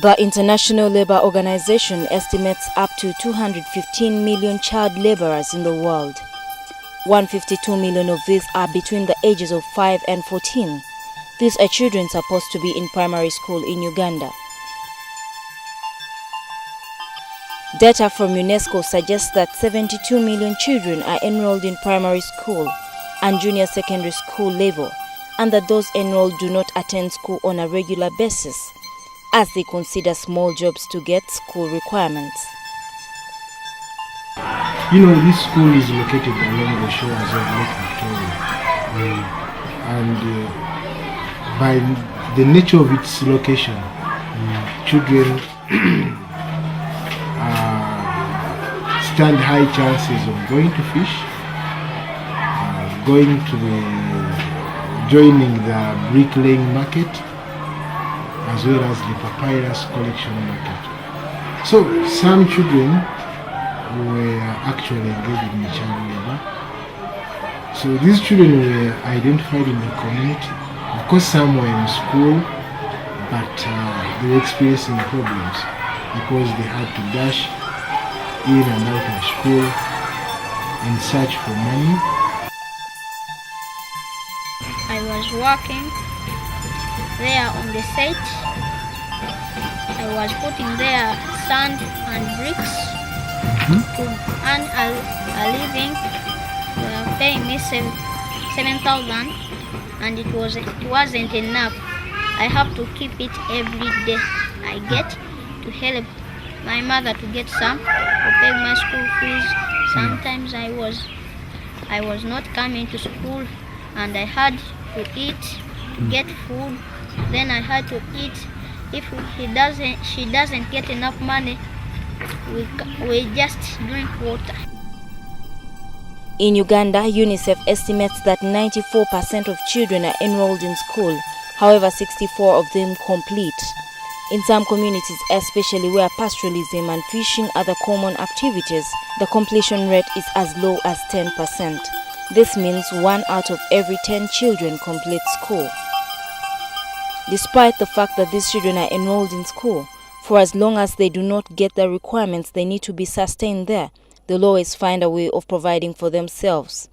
The International Labour Organization estimates up to 215 million child laborers in the world. 152 million of these are between the ages of 5 and 14. These are children supposed to be in primary school in Uganda. Data from UNESCO suggests that 72 million children are enrolled in primary school and junior secondary school level, and that those enrolled do not attend school on a regular basis, as they consider small jobs to get school requirements. You know, this school is located along the shores of Lake Victoria, and by the nature of its location, children stand high chances of going to fish, joining the bricklaying market, as well as the papyrus collection market. So some children were actually engaged in child labor. So these children were identified in the community. Of course, some were in school, but they were experiencing problems because they had to dash in and out of school in search for money. I was working there on the site. I was putting there sand and bricks to earn a living. They were paying me 7,000, and it wasn't enough. I have to keep it every day I get to help my mother to get some to pay my school fees. Sometimes I was not coming to school, and I had to eat to get food. Then I had to eat. If she doesn't get enough money, we just drink water. In Uganda, UNICEF estimates that 94% of children are enrolled in school. However, 64 of them complete. In some communities, especially where pastoralism and fishing are the common activities, the completion rate is as low as 10%. This means 1 out of every 10 children complete school. Despite the fact that these children are enrolled in school, for as long as they do not get the requirements they need to be sustained there, they'll always find a way of providing for themselves.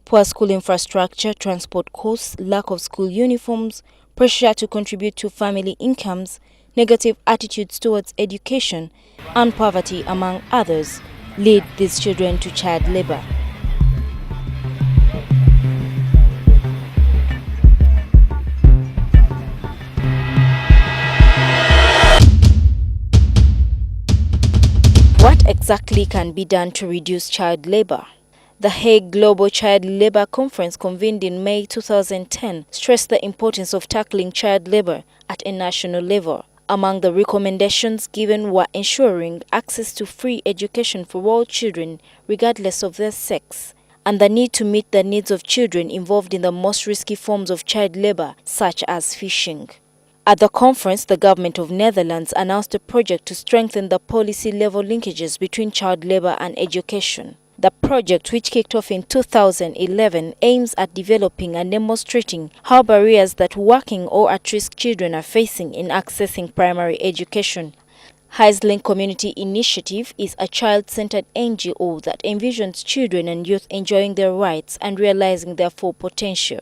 Poor school infrastructure, transport costs, lack of school uniforms, pressure to contribute to family incomes, negative attitudes towards education, and poverty, among others, lead these children to child labor. What exactly can be done to reduce child labor? The Hague Global Child Labor Conference, convened in May 2010, stressed the importance of tackling child labor at a national level. Among the recommendations given were ensuring access to free education for all children, regardless of their sex, and the need to meet the needs of children involved in the most risky forms of child labor, such as fishing. At the conference, the government of Netherlands announced a project to strengthen the policy-level linkages between child labor and education. The project, which kicked off in 2011, aims at developing and demonstrating how barriers that working or at-risk children are facing in accessing primary education. Huys Link Community Initiative is a child-centered NGO that envisions children and youth enjoying their rights and realizing their full potential.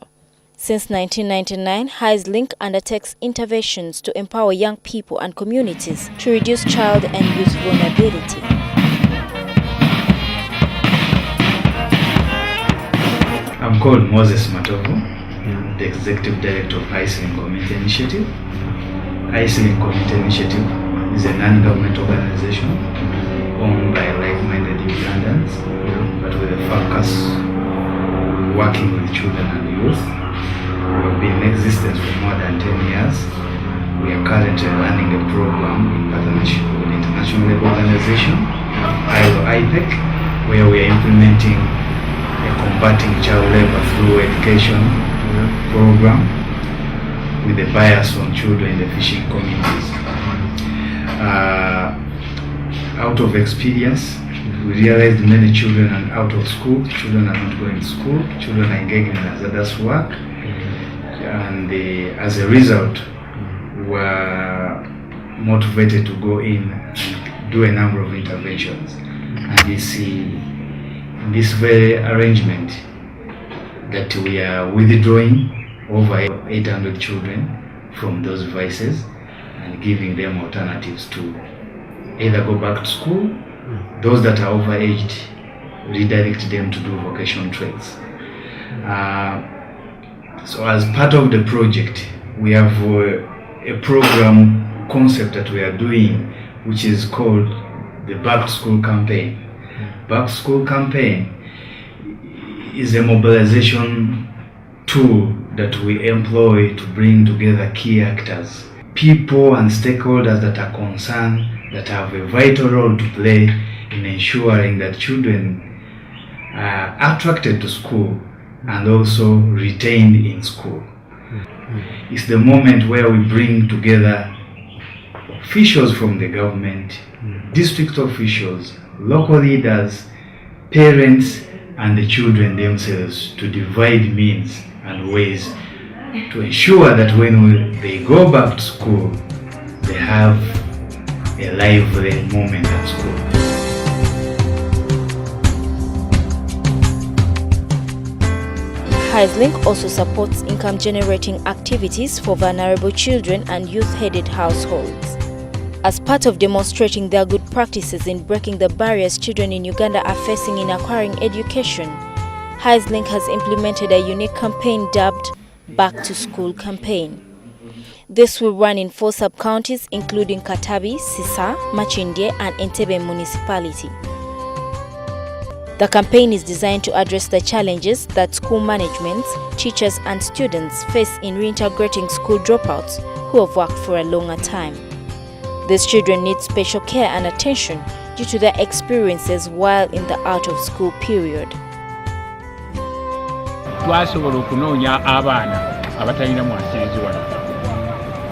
Since 1999, Huys Link undertakes interventions to empower young people and communities to reduce child and youth vulnerability. I'm called Moses Matovu, the Executive Director of HUYS Link Community Initiative. HUYS Link Community Initiative is a non-government organization owned by like-minded Ugandans, but with a focus working with children and youth. We have been in existence for more than 10 years. We are currently running a program in partnership with the International Labour Organization, IPEC, where we are implementing a combating child labor through education program with a bias on children in the fishing communities. Out of experience, we realized many children are out of school, children are not going to school, children are engaged in hazardous work, and as a result, we're motivated to go in and do a number of interventions. And you see, in this very arrangement, that we are withdrawing over 800 children from those vices and giving them alternatives to either go back to school, those that are overaged, redirect them to do vocational trades. So as part of the project, we have a program concept that we are doing, which is called the Back to School campaign. Back to School campaign is a mobilization tool that we employ to bring together key actors, people and stakeholders that are concerned, that have a vital role to play in ensuring that children are attracted to school and also retained in school. It's the moment where we bring together officials from the government, district officials, local leaders, parents, and the children themselves to divide means and ways to ensure that when they go back to school, they have a lively moment at school. Huys Link also supports income-generating activities for vulnerable children and youth-headed households. As part of demonstrating their good practices in breaking the barriers children in Uganda are facing in acquiring education, Huys Link has implemented a unique campaign dubbed Back to School Campaign. This will run in 4 sub-counties including Katabi, Sisa, Machindye and Entebbe municipality. The campaign is designed to address the challenges that school management, teachers and students face in reintegrating school dropouts who have worked for a longer time. These children need special care and attention due to their experiences while in the out-of-school period. Twasobola okunoonya abaana abatalina mwasenzi wano.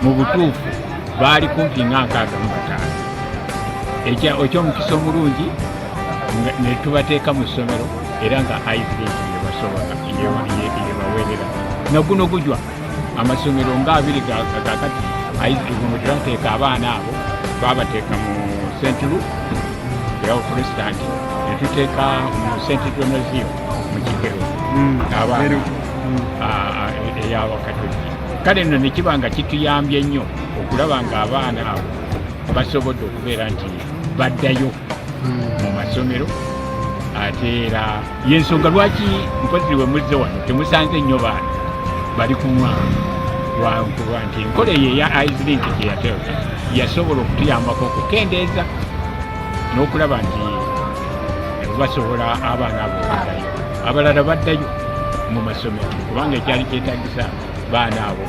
Mu butuufu baali kumpi nga 65. Ekyomukisa omulungi ne tubateeka mu ssomero era nga Huys Link yebasobola yebaweerera. Naguno gujwa amasomero nga 2 gakati Huys Link twateeka abaana abo babateeka mu St. Luke eya Protestant ne tuteeka mu St. Donazio mu Kigero abaana ey'Abakatoliki. Kale nno ne kiba nga kituyambye nnyo okulaba nga abaana abo basobodde okubeera nti baddayo mu masomero. Ate era y'ensonga lwaki mpozi we muzze wano temusanze nnyo baana bali ku mwana kuba nti enkola eyo eya Huys Link gye yateeka yasobola okutuyambako okukendeeza n'okulaba nti basobola abaana abo okuddayo, abalala baddayo mu masomero kubanga ekyali kyetagisa baana abo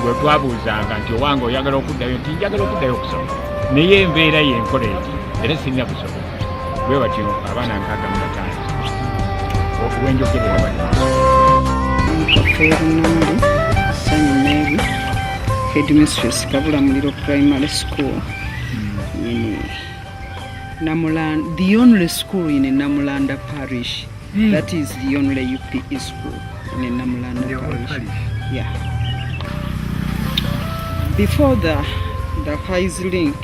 bwe twabuuzanga nti owange oyagala okuddayo nti njagala okuddayo okusoma naye embeera y'enkola egi era sirina kusobola bwe batyo abaana 65 okuwenjogerera Kafeerinali Sunny Mary, Headmistress Kabula Muliro Primary School in Namuland, the only school in Namulanda Parish. That is the only UPE school in Namulanda Parish. Yeah. Before the Huys Link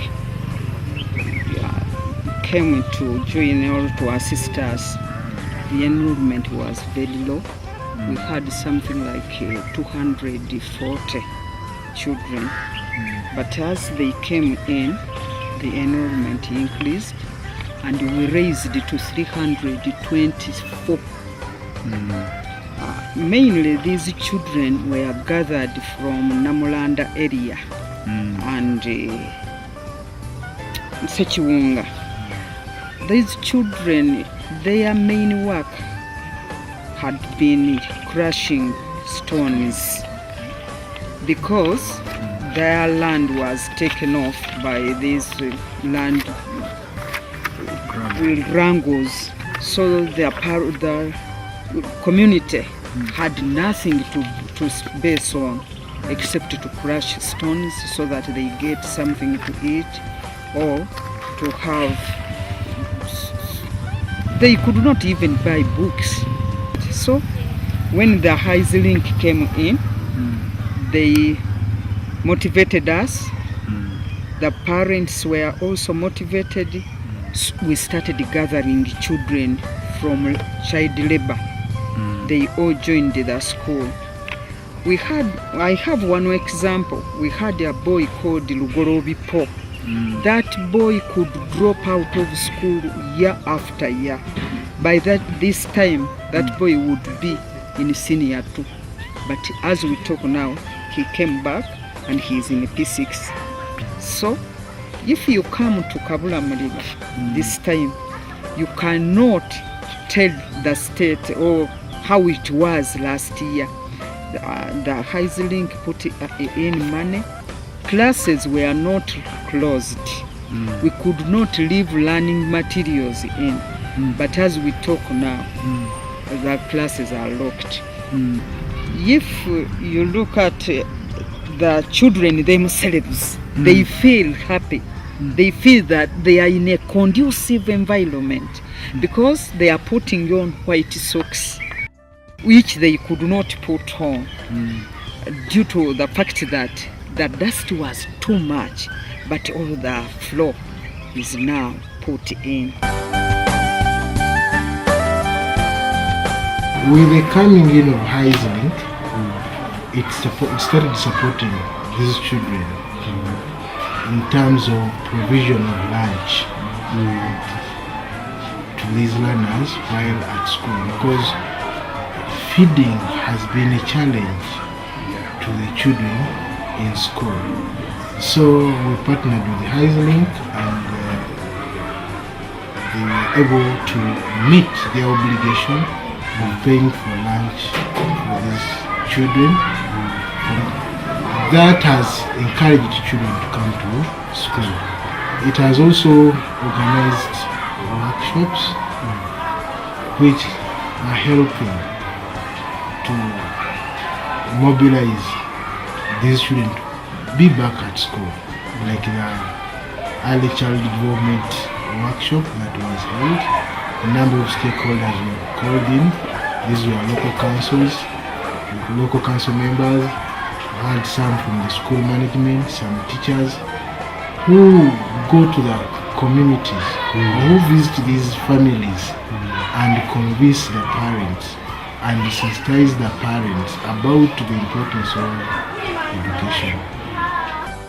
came to join or to assist us, the enrollment was very low. We had something like 240 children, but as they came in, the enrollment increased and we raised it to 324. Mainly these children were gathered from Namulanda area and Sechiwunga. These children, their main work had been crushing stones because their land was taken off by these land wrangles, so the community had nothing to base on except to crush stones so that they get something to eat or to have. They could not even buy books. So when the Huys Link came in, they motivated us The parents were also motivated. We started gathering children from child labor. They all joined the school. I have one example. We had a boy called Lugorobi Pop. That boy could drop out of school year after year. By this time, that boy would be in senior 2. But as we talk now, he came back and he's in P6. So, if you come to Kabula Maliba this time, you cannot tell the state or how it was last year. The Huys Link put in money. Classes were not closed. We could not leave learning materials in. But as we talk now, the classes are locked. If you look at the children themselves, they feel happy. They feel that they are in a conducive environment because they are putting on white socks, which they could not put on due to the fact that the dust was too much, but all the floor is now put in. With the coming in of Huys Link, it started supporting these children in terms of provision of lunch to these learners while at school, because feeding has been a challenge to the children in school. So we partnered with the Huys Link and they were able to meet their obligation of paying for lunch for these children. That has encouraged children to come to school. It has also organized workshops which are helping to mobilize these children to be back at school, like the early child development workshop that was held. A number of stakeholders were called in. These were local councils, local council members. We had some from the school management, some teachers who go to the communities, who visit these families and convince the parents and sensitize the parents about the importance of education.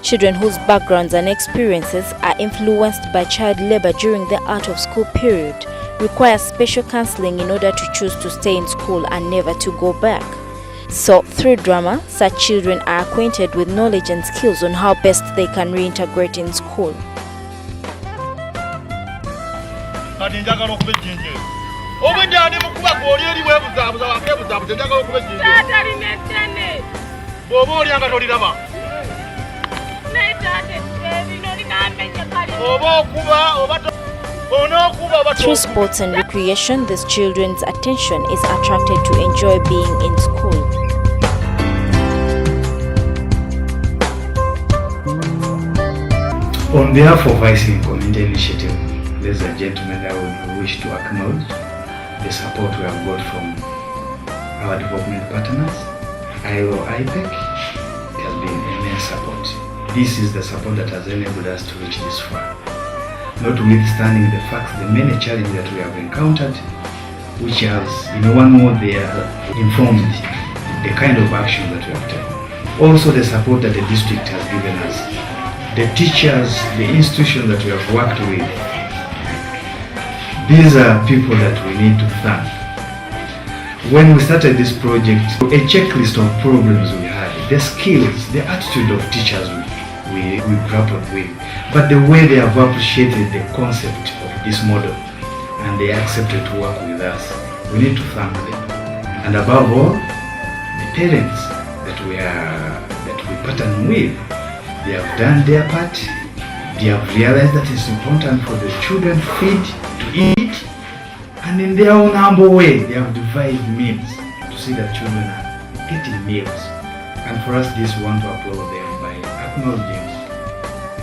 Children whose backgrounds and experiences are influenced by child labor during the out of school period require special counseling in order to choose to stay in school and never to go back. So, through drama, such children are acquainted with knowledge and skills on how best they can reintegrate in school. Through sports and recreation, these children's attention is attracted to enjoy being in school. On behalf of HUYS Link Community Initiative, ladies and gentlemen, I would wish to acknowledge the support we have got from our development partners. ILO IPEC has been immense support. This is the support that has enabled us to reach this far. Notwithstanding the fact the many challenges that we have encountered, which has in one way they are informed the kind of action that we have taken. Also the support that the district has given us, the teachers, the institutions that we have worked with. These are people that we need to thank. When we started this project, a checklist of problems we had, the skills, the attitude of teachers we grappled with, but the way they have appreciated the concept of this model and they accepted to work with us, we need to thank them. And above all, the parents that we partner with, they have done their part. They have realized that it's important for the children to eat, and in their own humble way, they have devised means to see that children are getting meals. And for us, we want to applaud them by acknowledging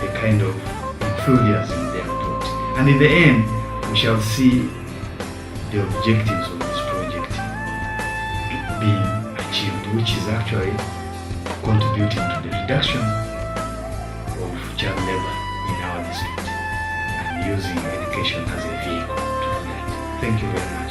the kind of enthusiasm they have brought. And in the end, we shall see the objectives of this project being achieved, which is actually contributing to the reduction of child labor. using education as a vehicle to do that. Thank you very much.